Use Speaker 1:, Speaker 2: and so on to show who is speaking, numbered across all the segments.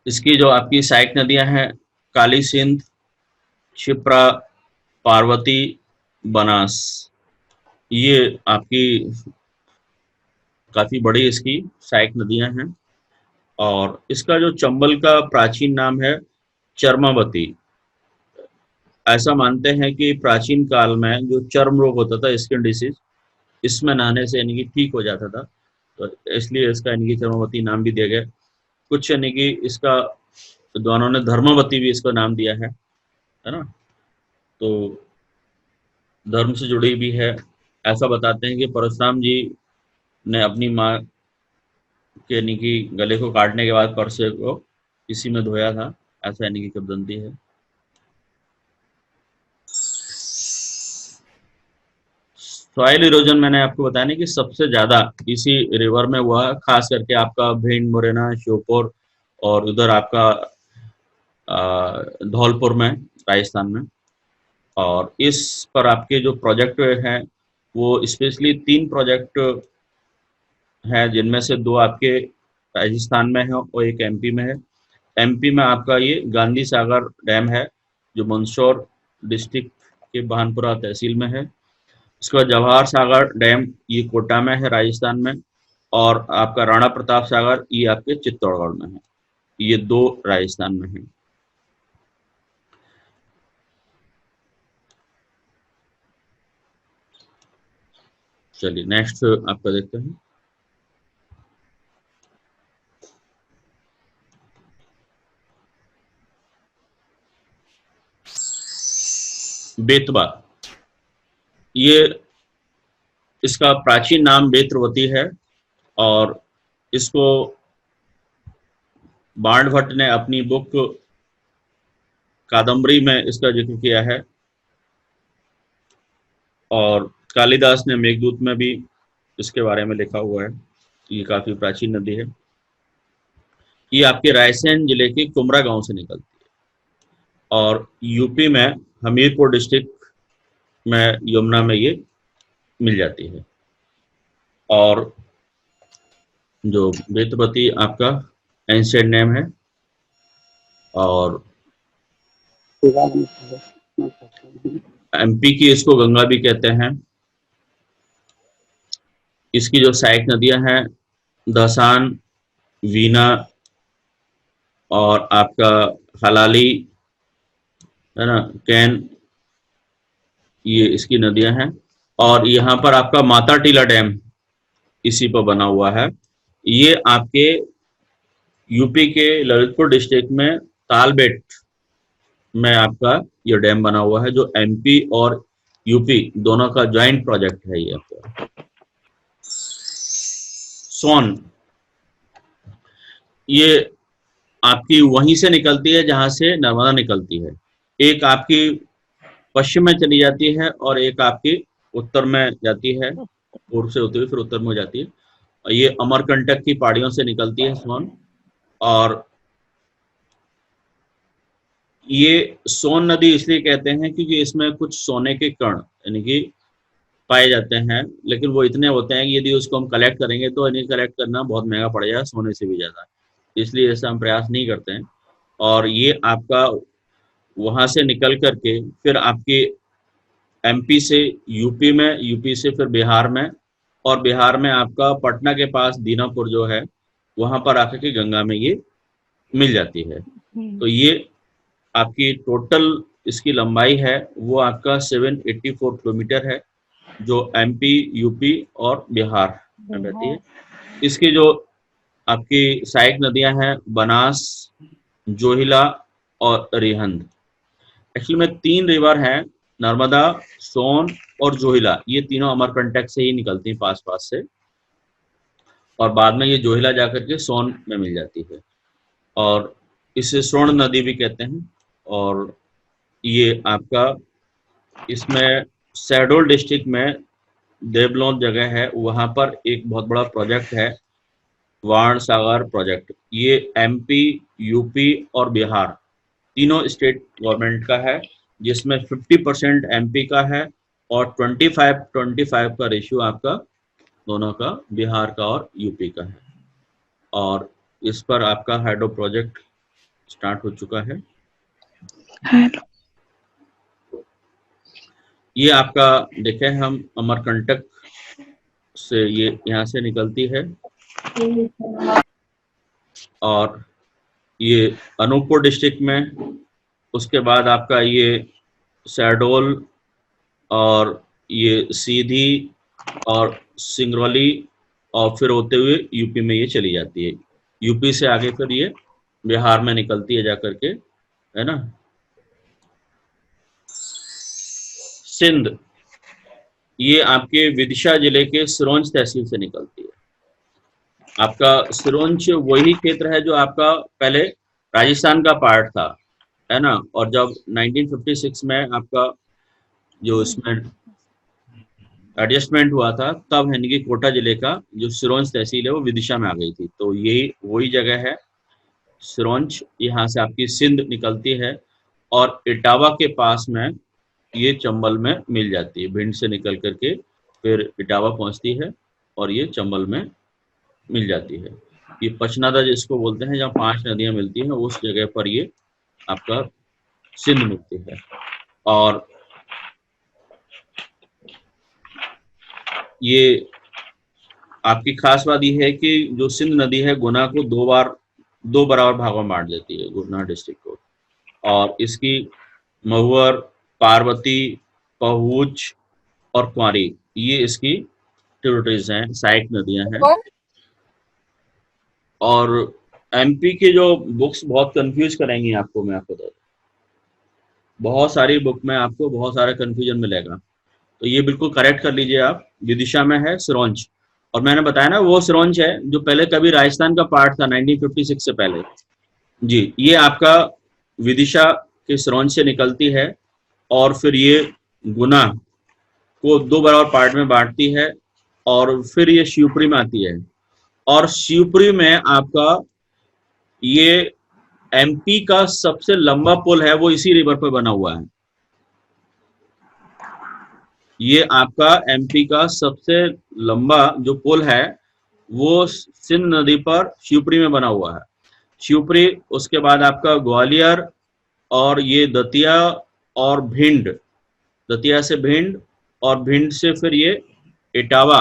Speaker 1: इसकी जो आपकी सहायक नदियां हैं, काली सिंध, क्षिप्रा, पार्वती, बनास, ये आपकी काफी बड़ी इसकी सहायक नदियां हैं। और इसका जो चंबल का प्राचीन नाम है चर्मावती। ऐसा मानते हैं कि प्राचीन काल में जो चर्म रोग होता था, स्किन डिसीज, इसमें नहाने से यानी कि ठीक हो जाता था, तो इसलिए इसका यानी कि चर्मावती नाम भी दिया गया। कुछ यानी कि इसका विद्वानों ने धर्मावती भी इसका नाम दिया है ना। तो धर्म से जुड़ी भी है। ऐसा बताते हैं कि परशुराम जी ने अपनी माँ के यानी कि गले को काटने के बाद परसे को इसी में धोया था, ऐसा यानी कि किंवदंती है। सॉइल इरोजन मैंने आपको बताया नहीं कि सबसे ज्यादा इसी रिवर में हुआ है, खास करके आपका भिंड, मुरैना, श्योपुर और उधर आपका धौलपुर में, राजस्थान में। और इस पर आपके जो प्रोजेक्ट हैं वो स्पेशली 3 प्रोजेक्ट हैं, जिनमें से 2 आपके राजस्थान में है और एक एमपी में है। एमपी में आपका ये गांधी सागर डैम है, जो मंदसौर डिस्ट्रिक्ट के बहानपुरा तहसील में है। उसके बाद जवाहर सागर डैम, ये कोटा में है, राजस्थान में। और आपका राणा प्रताप सागर, ये आपके चित्तौड़गढ़ में है। ये 2 राजस्थान में है। चलिए नेक्स्ट आपका देखते हैं। बेतवा, ये इसका प्राचीन नाम बेत्रवती है। और इसको बाण भट्ट ने अपनी बुक कादम्बरी में इसका जिक्र किया है। और कालिदास ने मेघदूत में भी इसके बारे में लिखा हुआ है। ये काफी प्राचीन नदी है। ये आपके रायसेन जिले के कुमरा गांव से निकलती है और यूपी में हमीरपुर डिस्ट्रिक्ट में यमुना में ये मिल जाती है। और जो बेतवती आपका एंशिएंट नेम है। और एमपी की इसको गंगा भी कहते हैं। इसकी जो सहायक नदियां हैं, दसान, वीना और आपका हलाली, है ना, कैन, ये इसकी नदियां हैं। और यहाँ पर आपका माता टीला डैम इसी पर बना हुआ है। ये आपके यूपी के ललितपुर डिस्ट्रिक्ट में तालबेट में आपका ये डैम बना हुआ है, जो एमपी और यूपी दोनों का ज्वाइंट प्रोजेक्ट है। ये आपका सोन, ये आपकी वहीं से निकलती है जहां से नर्मदा निकलती है। एक आपकी पश्चिम में चली जाती है और एक आपकी उत्तर में जाती है, पूर्व से होती हुई फिर उत्तर में हो जाती है। और ये अमरकंटक की पहाड़ियों से निकलती है सोन। और ये सोन नदी इसलिए कहते हैं क्योंकि इसमें कुछ सोने के कण यानी कि पाए जाते हैं, लेकिन वो इतने होते हैं कि यदि उसको हम कलेक्ट करेंगे तो इन्हें कलेक्ट करना बहुत महंगा पड़ जाएगा, सोने से भी ज्यादा। इसलिए ऐसा हम प्रयास नहीं करते हैं। और ये आपका वहां से निकल करके फिर आपके एमपी से यूपी में, यूपी से फिर बिहार में, और बिहार में आपका पटना के पास दीनापुर जो है, वहां पर आकर के गंगा में ये मिल जाती है। तो ये आपकी टोटल इसकी लंबाई है वो आपका 784 किलोमीटर है, जो एमपी, यूपी और बिहार में बहती है। इसकी जो आपकी सहायक नदियां हैं, बनास, जोहिला और रिहंद। एक्चुअली में 3 रिवर हैं, नर्मदा, सोन और जोहिला। ये तीनों अमरकंटक से ही निकलती हैं पास पास से, और बाद में ये जोहिला जाकर के सोन में मिल जाती है। और इसे स्वर्ण नदी भी कहते हैं। और ये आपका इसमें शहडोल डिस्ट्रिक्ट में देवलोन जगह है, वहां पर एक बहुत बड़ा प्रोजेक्ट है, वाण सागर प्रोजेक्ट। ये एमपी, यूपी और बिहार तीनों स्टेट गवर्नमेंट का है, जिसमें 50% एमपी का है और 25-25 का रेशियो आपका दोनों का, बिहार का और यूपी का है। और इस पर आपका हाइड्रो प्रोजेक्ट स्टार्ट हो चुका है।
Speaker 2: हेलो।
Speaker 1: ये आपका देखें हम अमरकंटक से ये यहाँ से निकलती है और ये अनूपपुर डिस्ट्रिक्ट में, उसके बाद आपका ये शहडोल और ये सीधी और सिंगरौली और फिर होते हुए यूपी में ये चली जाती है। यूपी से आगे फिर ये बिहार में निकलती है जाकर के, है ना। सिंध ये आपके विदिशा जिले के सिरोंज तहसील से निकलती है। आपका सिरोंज वही क्षेत्र है जो आपका पहले राजस्थान का पार्ट था, है ना। और जब 1956 में आपका जो इसमें एडजस्टमेंट हुआ था, तब यानी कि कोटा जिले का जो सिरोंज तहसील है वो विदिशा में आ गई थी। तो यही वही जगह है सिरोंज, यहाँ से आपकी सिंध निकलती है और इटावा के पास में ये चंबल में मिल जाती है। भिंड से निकल करके फिर इटावा पहुंचती है और ये चंबल में मिल जाती है। ये पचनादा जिसको बोलते हैं, जहाँ 5 नदियां मिलती हैं, उस जगह पर ये आपका सिंध मिलती है। और ये आपकी खास बात यह है कि जो सिंध नदी है गुना को दो बराबर भागों में बांट देती है, गुना डिस्ट्रिक्ट को। और इसकी महुअर, पार्वती, पहुंच और कुंवारी ये इसकी ट्रिब्यूटरीज हैं, सहायक नदियां हैं। और एमपी के जो बुक्स बहुत कंफ्यूज करेंगी आपको, मैं आपको बता दूं, बहुत सारी बुक में आपको बहुत सारा कंफ्यूजन मिलेगा। तो ये बिल्कुल करेक्ट कर लीजिए आप। विदिशा में है सिरोंज, और मैंने बताया ना वो सिरोंज है जो पहले कभी राजस्थान का पार्ट था 1956 से पहले। जी, ये आपका विदिशा के सिरोंज से निकलती है और फिर ये गुना को 2 बराबर पार्ट में बांटती है और फिर ये शिवपुरी में आती है। और शिवपुरी में आपका ये एमपी का सबसे लंबा पुल है, वो इसी रिवर पर बना हुआ है। ये आपका एमपी का सबसे लंबा जो पुल है वो सिंध नदी पर शिवपुरी में बना हुआ है। शिवपुरी, उसके बाद आपका ग्वालियर और ये दतिया और भिंड, दतिया से भिंड और भिंड से फिर ये इटावा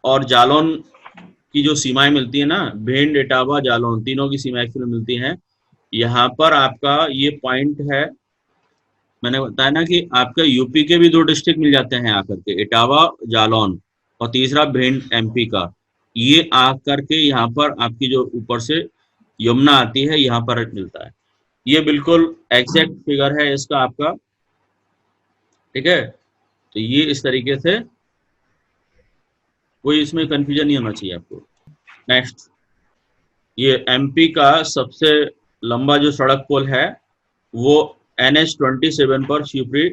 Speaker 1: और जालौन की जो सीमाएं मिलती है ना, भिंड, इटावा, जालौन तीनों की सीमाएं एक्चुअली मिलती हैं। यहाँ पर आपका ये पॉइंट है, मैंने बताया ना कि आपके यूपी के भी 2 डिस्ट्रिक्ट मिल जाते हैं आकर के, इटावा, जालौन, और तीसरा भिंड एमपी का। ये आकर के यहाँ पर आपकी जो ऊपर से यमुना आती है यहाँ पर मिलता है। ये बिल्कुल एग्जैक्ट फिगर है इसका आपका, ठीक है। तो ये इस तरीके से, कोई इसमें कंफ्यूजन नहीं होना चाहिए आपको। नेक्स्ट, ये एमपी का सबसे लंबा जो सड़क पुल है वो NH-27 पर शिवपुरी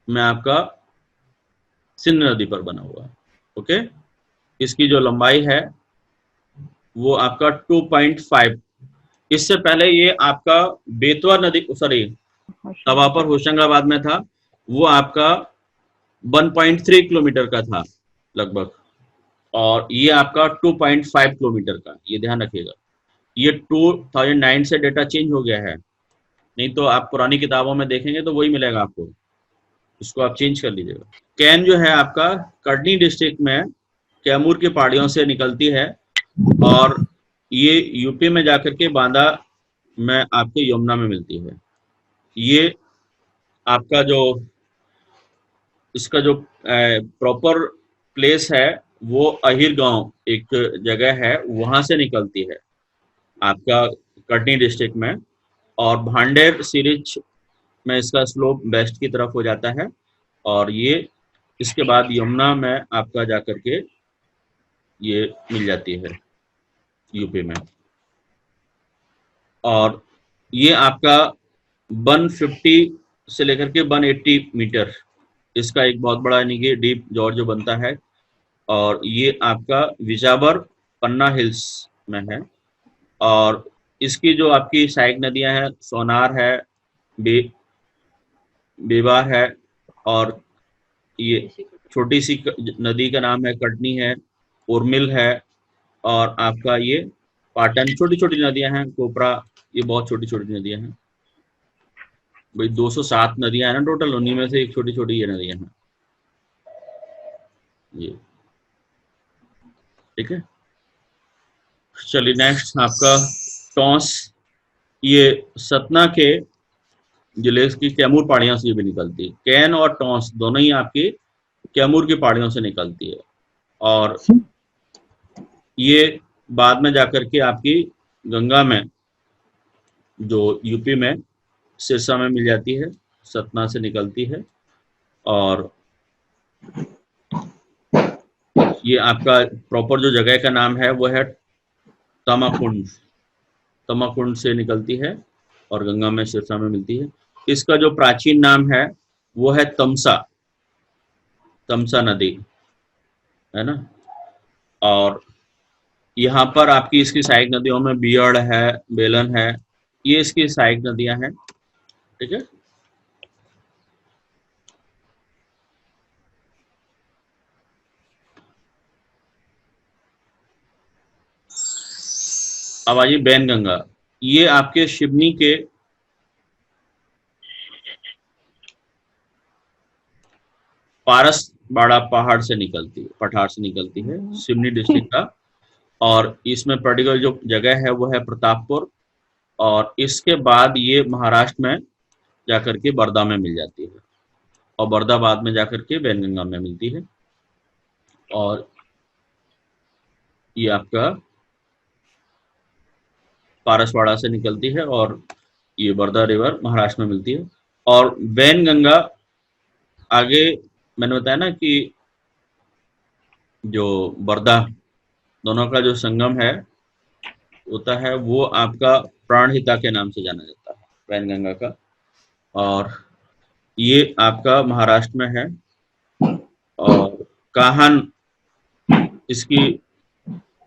Speaker 1: में आपका सिंध नदी पर बना हुआ है। ओके, इसकी जो लंबाई है वो आपका 2.5। इससे पहले ये आपका बेतवा नदी, सॉरी, तवापर होशंगाबाद में था, वो आपका 1.3 किलोमीटर का था लगभग, और ये आपका 2.5 किलोमीटर का, ये ध्यान रखिएगा। ये 2009 से डेटा चेंज हो गया है, नहीं तो आप पुरानी किताबों में देखेंगे तो वही मिलेगा आपको, इसको आप चेंज कर लीजिएगा। कैन जो है आपका कटनी डिस्ट्रिक्ट में कैमूर की पहाड़ियों से निकलती है और ये यूपी में जाकर के बांदा में आपके यमुना में मिलती है। ये आपका जो इसका जो प्रॉपर प्लेस है वो अहिर गांव एक जगह है, वहां से निकलती है आपका कटनी डिस्ट्रिक्ट में। और भांडेर सीरीज में इसका स्लोप वेस्ट की तरफ हो जाता है, और ये इसके बाद यमुना में आपका जाकर के ये मिल जाती है यूपी में। और ये आपका 150 से लेकर के 180 मीटर इसका एक बहुत बड़ा यानी कि डीप जॉर्ज जो बनता है, और ये आपका विजावर पन्ना हिल्स में है। और इसकी जो आपकी सहायक नदियां हैं, सोनार है, बे बेबार है, और ये छोटी सी नदी का नाम है कटनी है, उर्मिल है, और आपका ये पाटन, छोटी छोटी नदियां हैं, कोपरा, ये बहुत छोटी छोटी नदियां हैं भाई। 207 नदियां हैं ना टोटल, उन्हीं में से एक छोटी छोटी ये नदियां हैं ये। ठीक है, चलिए नेक्स्ट आपका टॉस। ये सतना के जिले की कैमूर पहाड़ियों से ये भी निकलती है। कैन और टॉस दोनों ही आपकी कैमूर की पहाड़ियों से निकलती है, और ये बाद में जाकर के आपकी गंगा में, जो यूपी में सिरसा में मिल जाती है, सतना से निकलती है। और ये आपका प्रॉपर जो जगह का नाम है वो है तमाकुंड। तमाकुंड से निकलती है और गंगा में सिरसा में मिलती है। इसका जो प्राचीन नाम है वो है तमसा, तमसा नदी, है ना। और यहाँ पर आपकी इसकी सहायक नदियों में बियड़ है, बेलन है, ये इसकी सहायक नदियां हैं। ठीक है, अब आइए बैनगंगा। ये आपके सिवनी के पारसबाड़ा पहाड़ से निकलती है, पठार से निकलती है, सिवनी डिस्ट्रिक्ट का। और इसमें पर्टिकुलर जो जगह है वो है प्रतापपुर, और इसके बाद ये महाराष्ट्र में जाकर के बर्दा में मिल जाती है, और बर्दा बाद में जाकर के बैनगंगा में मिलती है। और ये आपका पारसवाड़ा से निकलती है, और ये बर्दा रिवर महाराष्ट्र में मिलती है। और बैनगंगा आगे मैंने बताया ना कि जो बर्दा दोनों का जो संगम है होता है, वो आपका प्राणहिता के नाम से जाना जाता है, वैनगंगा का। और ये आपका महाराष्ट्र में है, और काहन इसकी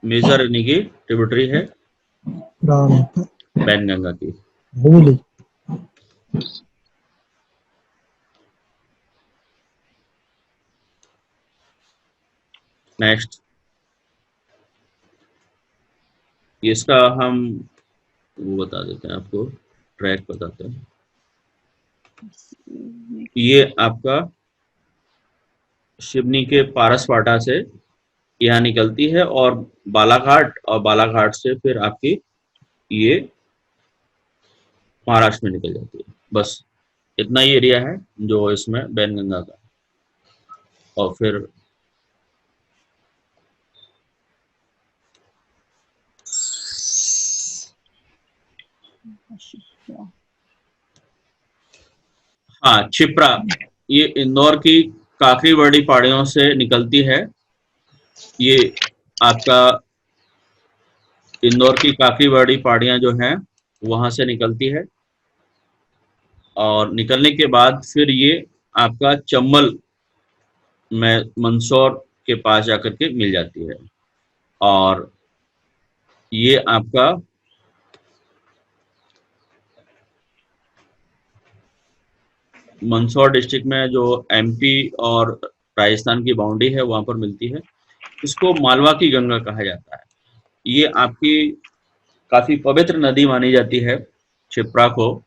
Speaker 1: मेजर यानी कि ट्रिब्यूटरी है वैनगंगा की। नेक्स्ट, इसका हम वो बता देते हैं आपको, ट्रैक बताते हैं। ये आपका सिवनी के पारसवाड़ा से यहाँ निकलती है, और बालाघाट, और बालाघाट से फिर आपकी ये महाराष्ट्र में निकल जाती है। बस इतना ही एरिया है जो इसमें बैनगंगा का। और फिर हाँ, क्षिप्रा, ये इंदौर की काकरीवाड़ी पहाड़ियों से निकलती है। ये आपका इंदौर की काकरीवाड़ी पहाड़ियां जो हैं वहां से निकलती है, और निकलने के बाद फिर ये आपका चंबल में मंदसौर के पास जाकर के मिल जाती है। और ये आपका मंदसौर डिस्ट्रिक्ट में जो एमपी और राजस्थान की बाउंड्री है वहां पर मिलती है। इसको मालवा की गंगा कहा जाता है। ये आपकी काफी पवित्र नदी मानी जाती है क्षिप्रा को,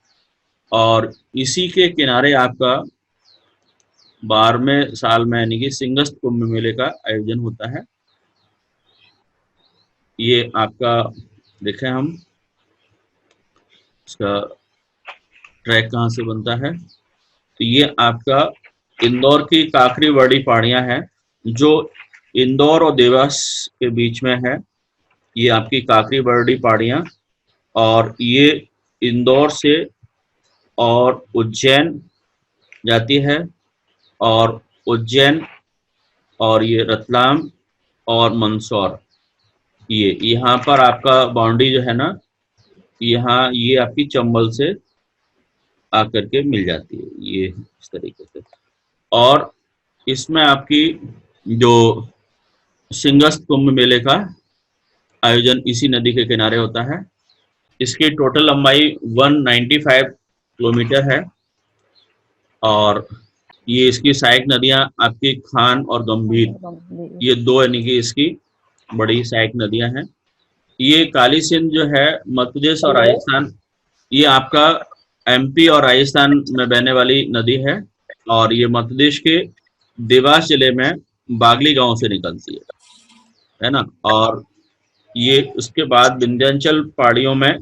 Speaker 1: और इसी के किनारे आपका 12वें साल में यानी कि सिंहस्थ कुंभ मेले का आयोजन होता है। ये आपका देखें हम इसका ट्रैक कहाँ से बनता है, तो ये आपका इंदौर की काकरीवाड़ी पहाड़ियां हैं जो इंदौर और देवास के बीच में है। ये आपकी काकरीवाड़ी पहाड़ियां, और ये इंदौर से और उज्जैन जाती है, और उज्जैन और ये रतलाम और मंदसौर, ये यहाँ पर आपका बाउंड्री जो है ना, यहाँ ये आपकी चंबल से आकर के मिल जाती है, ये इस तरीके से। और इसमें आपकी जो सिंहस्थ कुंभ मेले का आयोजन इसी नदी के किनारे होता है। इसकी टोटल लंबाई 195 किलोमीटर है, और ये इसकी सहायक नदियां आपकी खान और गंभीर, ये दो यानी कि इसकी बड़ी सहायक नदियां हैं। ये काली सिंध जो है मध्य प्रदेश और राजस्थान, ये आपका एमपी और राजस्थान में बहने वाली नदी है। और ये मध्य प्रदेश के देवास जिले में बागली गांव से निकलती है ना। और ये उसके बाद विंध्याचल पहाड़ियों में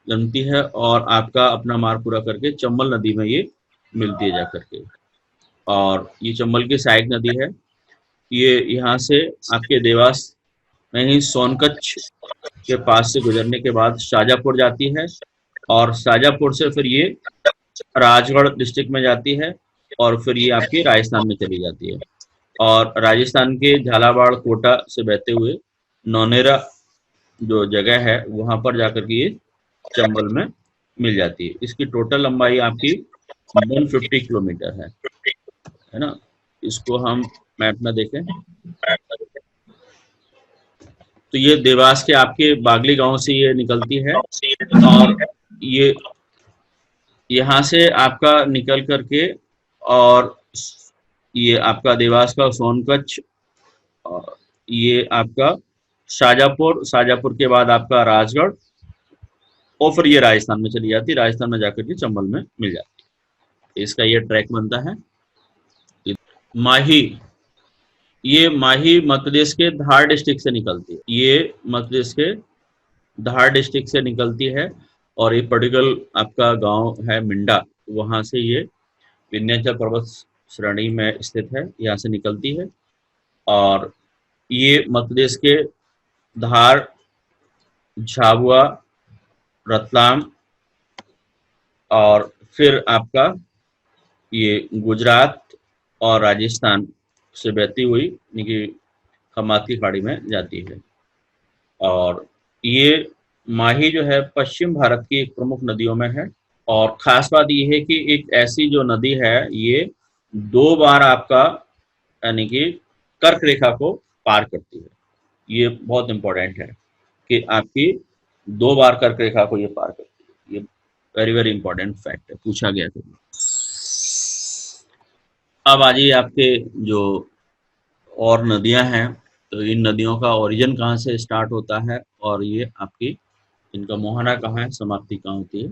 Speaker 1: जमती है और आपका अपना मार्ग पूरा करके चंबल नदी में ये मिलती है जा करके। और ये चंबल की सहायक नदी है। ये यहाँ से आपके देवास में ही सोनकच्छ के पास से गुजरने के बाद शाजापुर जाती है। और शाजापुर से फिर ये राजगढ़ डिस्ट्रिक्ट में जाती है और फिर ये आपके राजस्थान में चली जाती है। और राजस्थान के झालावाड़ कोटा से बहते हुए नौनेरा जो जगह है वहां पर जाकर के ये चंबल में मिल जाती है। इसकी टोटल लंबाई आपकी 150 किलोमीटर है ना। इसको हम मैप में देखें तो ये देवास के आपके बागली गांव से ये निकलती है। और ये यहाँ से आपका निकल करके और ये आपका देवास का सोनकच्छ, और ये आपका शाजापुर, शाजापुर के बाद आपका राजगढ़, और फिर ये राजस्थान में चली जाती है। राजस्थान में जाकर के चंबल में मिल जाती है। इसका ये ट्रैक बनता है। माही, ये माही मध्य प्रदेश के धार डिस्ट्रिक्ट से निकलती है। ये मध्य प्रदेश के धार डिस्ट्रिक्ट से निकलती है। और ये पर्टिकुलर आपका गांव है मिंडा, वहां से ये विंध्याचल पर्वत श्रेणी में स्थित है, यहाँ से निकलती है। और ये मध्य प्रदेश के धार, झाबुआ, रतलाम, और फिर आपका ये गुजरात और राजस्थान से बहती हुई यानी कि खमात की खाड़ी में जाती है। और ये माही जो है पश्चिम भारत की एक प्रमुख नदियों में है। और खास बात ये है कि एक ऐसी जो नदी है ये 2 बार आपका यानी कि कर्क रेखा को पार करती है। ये बहुत इंपॉर्टेंट है कि आपकी 2 बार कर्क रेखा को ये पार करती है। ये वेरी वेरी इंपॉर्टेंट फैक्ट है, पूछा गया था। अब आ जाइए आपके जो और नदियां हैं, तो इन नदियों का ओरिजिन कहाँ से स्टार्ट होता है और ये आपकी इनका मोहना कहाँ है, समाप्ति कहाँ होती है।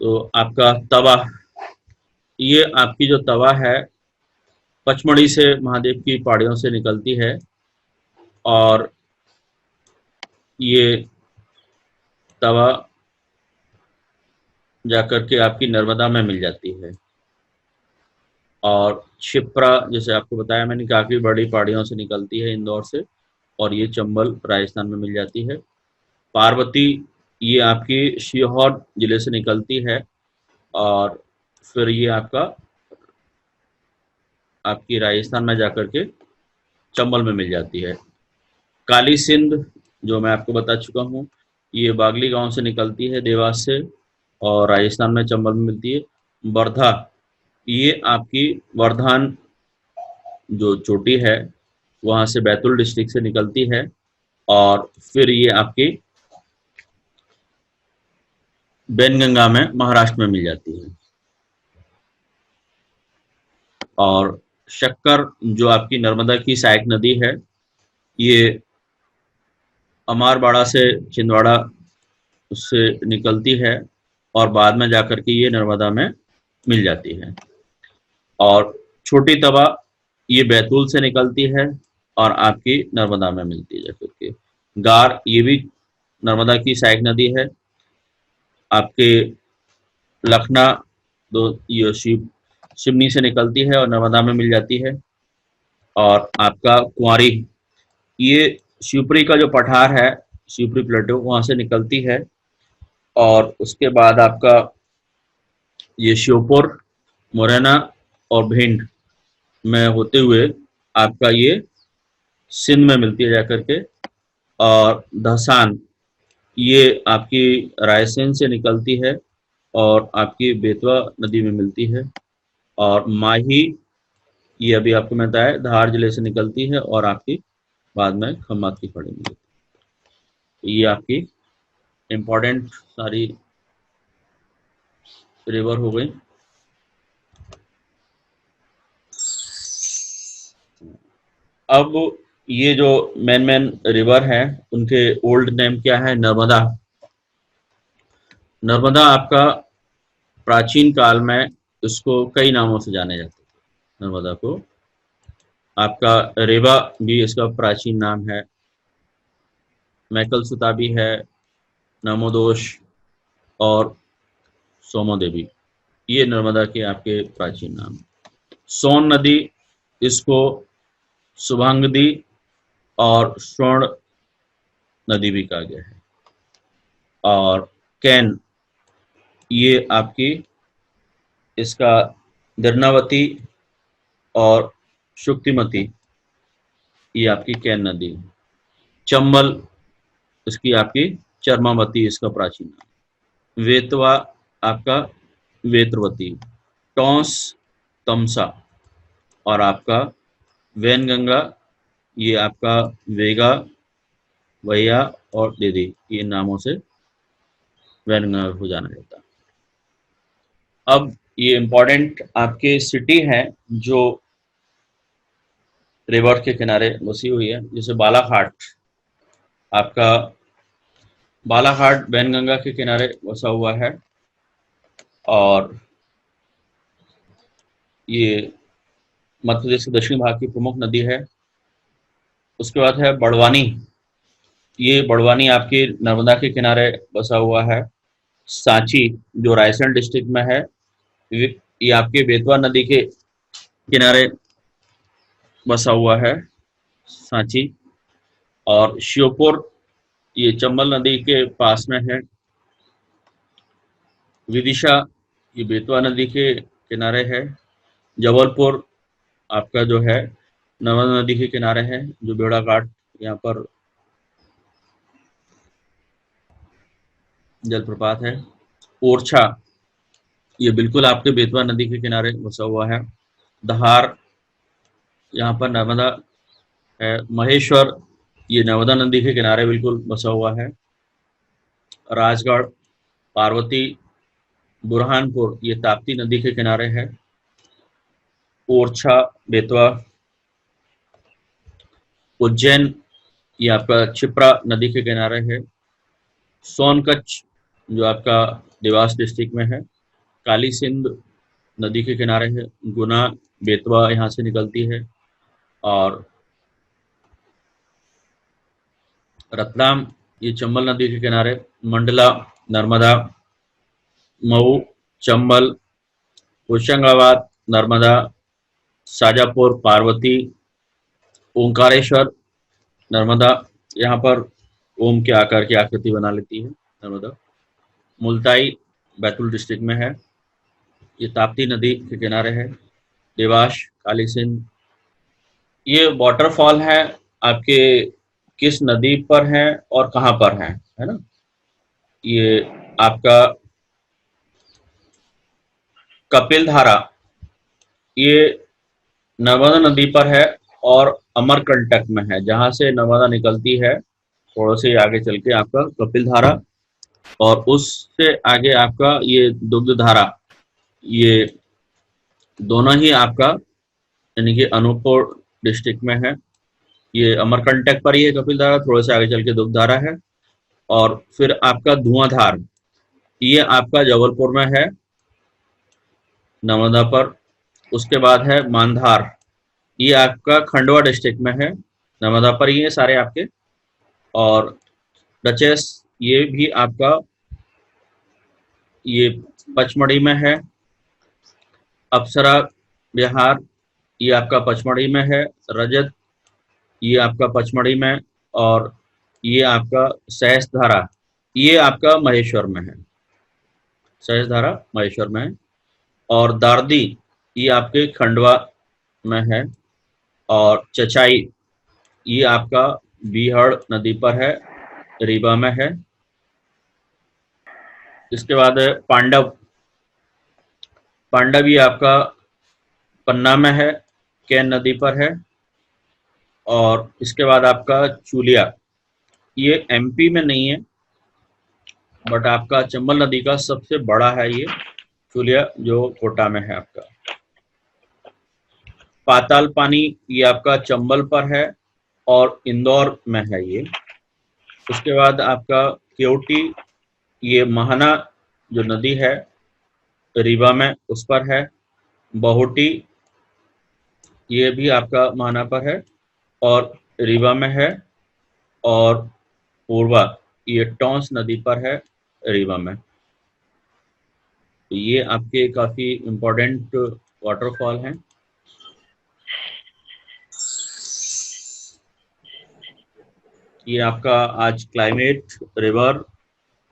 Speaker 1: तो आपका तवा, ये आपकी जो तवा है पचमढ़ी से महादेव की पहाड़ियों से निकलती है। और ये तवा जाकर के आपकी नर्मदा में मिल जाती है। और क्षिप्रा, जैसे आपको बताया मैंने, काफ़ी बड़ी पहाड़ियों से निकलती है इंदौर से, और ये चंबल राजस्थान में मिल जाती है। पार्वती, ये आपकी सीहोर जिले से निकलती है और फिर ये आपकी राजस्थान में जाकर के चंबल में मिल जाती है। काली सिंध, जो मैं आपको बता चुका हूँ, ये बागली गांव से निकलती है देवास से और राजस्थान में चंबल में मिलती है। वर्धा, ये आपकी वर्धान जो चोटी है वहाँ से बैतूल डिस्ट्रिक्ट से निकलती है और फिर ये आपकी बैनगंगा में महाराष्ट्र में मिल जाती है। और शक्कर, जो आपकी नर्मदा की सहायक नदी है, ये अमारवाड़ा से छिंदवाड़ा उससे निकलती है और बाद में जाकर के ये नर्मदा में मिल जाती है। और छोटी तवा, ये बैतूल से निकलती है और आपकी नर्मदा में मिलती है जाकर के। गार, ये भी नर्मदा की सहायक नदी है, आपके लखना दो ये सिवनी से निकलती है और नर्मदा में मिल जाती है। और आपका कुंवारी, ये शिवपुरी का जो पठार है, शिवपुरी प्लेटो, वहाँ से निकलती है। और उसके बाद आपका ये श्योपुर, मुरैना और भिंड में होते हुए आपका ये सिंध में मिलती है जाकर के। और धसान, ये आपकी रायसेन से निकलती है और आपकी बेतवा नदी में मिलती है। और माही, ये अभी आपको मैं बताया धार जिले से निकलती है और आपकी बाद में खम्मात की खाड़ी में। ये आपकी इम्पोर्टेंट सारी रिवर हो गई। अब ये जो मेन रिवर है उनके ओल्ड नेम क्या है? नर्मदा। नर्मदा आपका प्राचीन काल में इसको कई नामों से जाने जाते थे। नर्मदा को आपका रेवा भी इसका प्राचीन नाम है, मैकल सुता भी है, नमोदोष और सोमो देवी, ये नर्मदा के आपके प्राचीन नाम। सोन नदी, इसको शुभांगदी और स्वर्ण नदी भी कहा गया है। और कैन, ये आपकी इसका दर्नावती और शुक्तिमती, ये आपकी कैन नदी। चंबल, इसकी आपकी चरमावती इसका प्राचीन नाम। वेतवा आपका वेत्रवती। टॉस तमसा और आपका वैनगंगा, ये आपका वेगा, वैया और दीदी, ये नामों से वैनगंगा को जाना जाता है। अब ये इम्पोर्टेंट आपके सिटी है जो रिवर के किनारे बसी हुई है, जैसे बालाघाट। आपका बालाघाट वैनगंगा के किनारे बसा हुआ है और ये मध्य प्रदेश के दक्षिण भाग की प्रमुख नदी है। उसके बाद है बड़वानी। ये बड़वानी आपकी नर्मदा के किनारे बसा हुआ है। सांची, जो रायसेन डिस्ट्रिक्ट में है, ये आपके बेतवा नदी के किनारे बसा हुआ है, सांची। और श्योपुर, ये चंबल नदी के पास में है। विदिशा, ये बेतवा नदी के किनारे है। जबलपुर आपका जो है नर्मदा नदी के किनारे है, जो बेड़ा घाट यहाँ पर जलप्रपात है। ओरछा, ये बिल्कुल आपके बेतवा नदी के किनारे बसा हुआ है। धार, यहाँ पर नर्मदा है। महेश्वर, ये नर्मदा नदी के किनारे बिल्कुल बसा हुआ है। राजगढ़, पार्वती, बुरहानपुर, ये ताप्ती नदी के किनारे है। ओरछा, बेतवा। उज्जैन, ये आपका क्षिप्रा नदी के किनारे है। सोनकच्छ, जो आपका देवास डिस्ट्रिक्ट में है। काली सिंध नदी के किनारे है। गुना, बेतवा यहाँ से निकलती है। और रतलाम, ये चंबल नदी के किनारे। मंडला, नर्मदा। मऊ, चंबल। होशंगाबाद, नर्मदा। शाजापुर, पार्वती। ओंकारेश्वर, नर्मदा, यहाँ पर ओम के आकार की आकृति बना लेती है नर्मदा। मुल्ताई, बैतूल डिस्ट्रिक्ट में है, ये ताप्ती नदी के किनारे है। देवास, काली सिंध। ये वाटरफॉल है आपके किस नदी पर है और कहाँ पर है ना? ये आपका कपिल धारा, ये नर्मदा नदी पर है और अमरकंटक में है, जहां से नर्मदा निकलती है थोड़ा से आगे चल के आपका कपिल धारा, और उससे आगे आपका ये दुग्ध धारा। ये दोनों ही आपका यानी कि अनूपपुर डिस्ट्रिक्ट में है। ये अमरकंटक पर ही है कपिल धारा, थोड़े से आगे चल के दुग्ध धारा है। और फिर आपका धुआंधार, ये आपका जबलपुर में है नर्मदा पर। उसके बाद है मानधार, ये आपका खंडवा डिस्ट्रिक्ट में है नर्मदा पर, ये सारे आपके। और डचेस, ये भी आपका ये पचमढ़ी में है। अप्सरा बिहार, ये आपका पचमढ़ी में है। रजत, ये आपका पचमढ़ी में। और ये आपका सहस्त्रधारा, ये आपका महेश्वर में है। सहस्त्रधारा महेश्वर में है। और दार्दी, ये आपके खंडवा में है। और चचाई, ये आपका बीहड़ नदी पर है, रीवा में है। इसके बाद है पांडव। पांडव ये आपका पन्ना में है, कैन नदी पर है। और इसके बाद आपका चूलिया, ये एमपी में नहीं है बट आपका चंबल नदी का सबसे बड़ा है ये चूलिया, जो कोटा में है आपका। पाताल पानी, ये आपका चंबल पर है और इंदौर में है ये। उसके बाद आपका केवटी, ये महाना जो नदी है रीवा में उस पर है। बहुटी ये भी आपका महाना पर है और रीवा में है। और पूर्वा ये टॉन्स नदी पर है रीवा में। तो ये आपके काफी इम्पोर्टेंट वाटरफॉल हैं। ये आपका आज क्लाइमेट, रिवर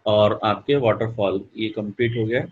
Speaker 1: और आपके वाटरफॉल ये कंप्लीट हो गया।